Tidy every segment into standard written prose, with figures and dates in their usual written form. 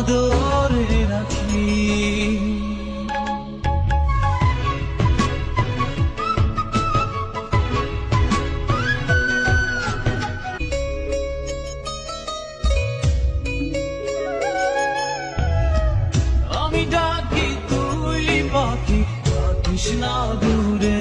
আদরে রাখি। আমি ডাকি তুই পাখি, থাকিস না দূরে।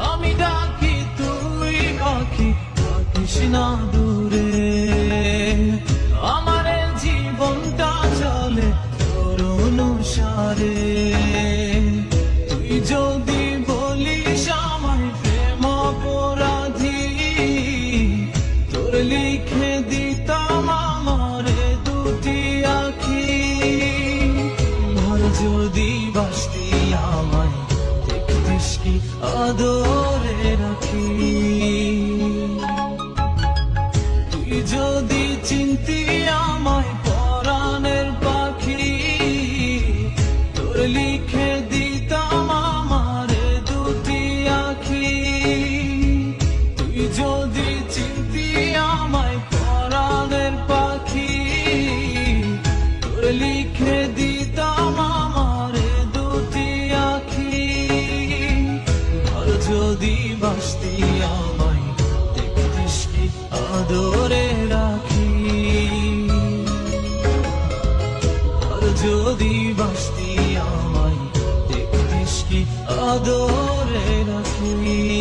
আমি ডাকি তুই পাখি, থাকিস না দূরে। আমার জীবনটা চলে তোর অনুসারে। তুই যদি বলিস আমায় প্রেম অপরাধী, তোর লিখে দিতাম আমারে দুটি আঁখি। আর যদি বাসতি আমায়, দেখতিস কি আদরে রাখি। তুই যদি চিনতি আমায় পরাণের পাখি, তোর লিখে দিতাম আমারে দুটি আঁখি। তুই যদি চিনতি আমায় পরাণের পাখি, তোর লিখে দিতাম আমারে দুটি আঁখি। আর যদি বাসতি আমায়, দেখতিস কি আদরে রাখি। আর যদি বাসতি আমায়, দেখতিস কি আদরে রাখি।